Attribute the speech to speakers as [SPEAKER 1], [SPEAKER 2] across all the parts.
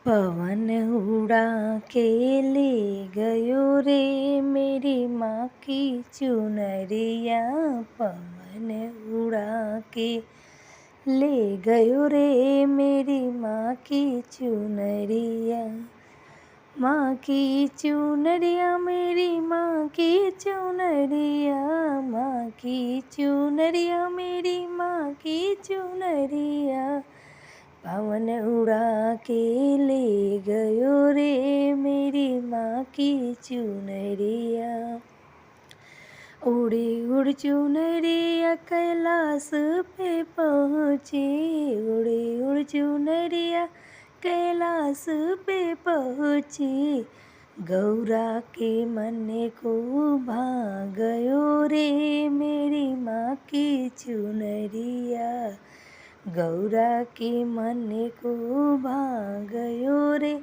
[SPEAKER 1] पवन उड़ा के ले गयो रे मेरी माँ की चुनरिया। पवन उड़ा के ले गयो रे मेरी माँ की चुनरिया। माँ की चुनरिया मेरी माँ की चुनरिया। माँ की चुनरिया मेरी माँ की चुनरिया। पवन उड़ा के ले गयो रे मेरी माँ की चुनरिया। उड़ी उड़ चुनरिया कैलाश पे पहुँची। उड़ी उड़ चुनरिया कैलाश पे पहुँची। गौरा के मन को भा गयो रे मेरी माँ की चुनरिया। गौरा के मन को भा गयो रे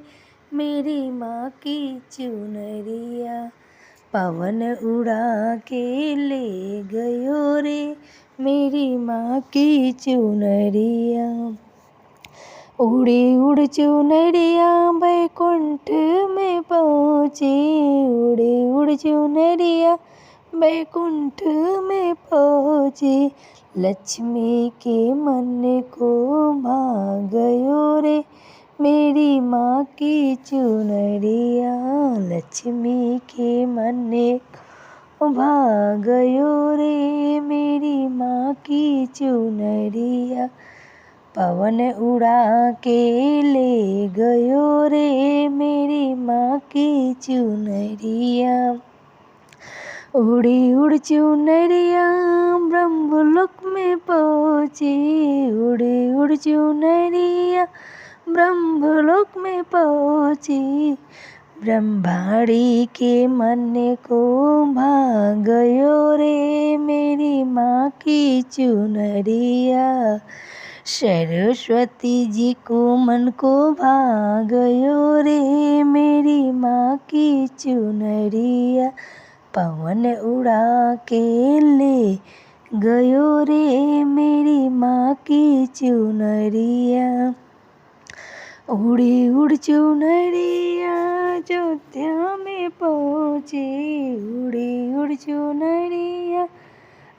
[SPEAKER 1] मेरी माँ की चुनरिया। पवन उड़ा के ले गयो रे मेरी माँ की चुनरिया। उड़ी उड़ चुनरिया बैकुंठ में पहुँची। उड़ी उड़ चुनरिया बैकुंठ में पहुँची। लक्ष्मी के मन को भा गयो रे मेरी माँ की चुनरिया। लक्ष्मी के मन को भा गयो रे मेरी माँ की चुनरिया। पवन उड़ा के ले गयो रे मेरी माँ की चुनरिया। उड़ी उड़ चुनरिया ब्रह्मलोक में पहुँची। उड़ी उड़ चुनरिया ब्रह्मलोक में पहुँची। ब्रह्माणी के मन को भा गयो रे मेरी माँ की चुनरिया। सरस्वती जी को मन को भा गयो रे मेरी माँ की चुनरिया। पवन उड़ा के ले गयो रे मेरी माँ की चुनरिया। उड़ी उड़ चुनरिया अयोध्या में पहुँची। उड़ी उड़ चुनरिया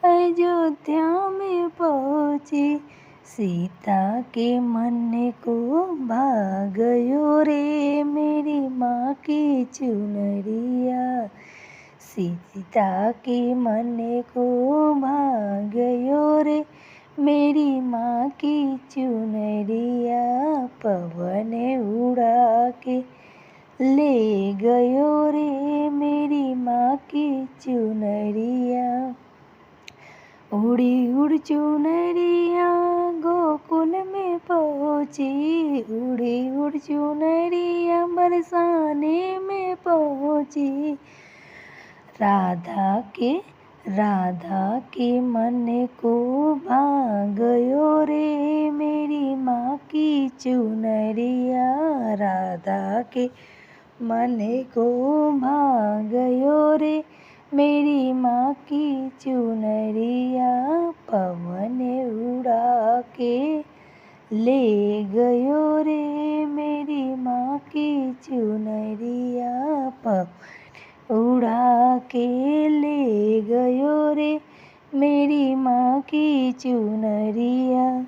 [SPEAKER 1] अयोध्या में पहुँची। सीता के मन को भा गयो रे मेरी माँ की चुनरिया। सीता के मन को भा गयो रे मेरी माँ की चुनरिया। पवन उड़ा के ले गयो रे मेरी माँ की चुनरिया। उड़ी उड़ चुनरिया गोकुल में पहुँची। उड़ी उड़ चुनरिया बरसाने में पहुँची। राधा के मन को भा गयो रे मेरी माँ की चुनरिया। राधा के मन को भा गयो रे मेरी माँ की चुनरिया। पवन उड़ा के ले गयो रे मेरी माँ की चुनरिया। पवन उड़ा के ले गयो रे मेरी माँ की चुनरिया।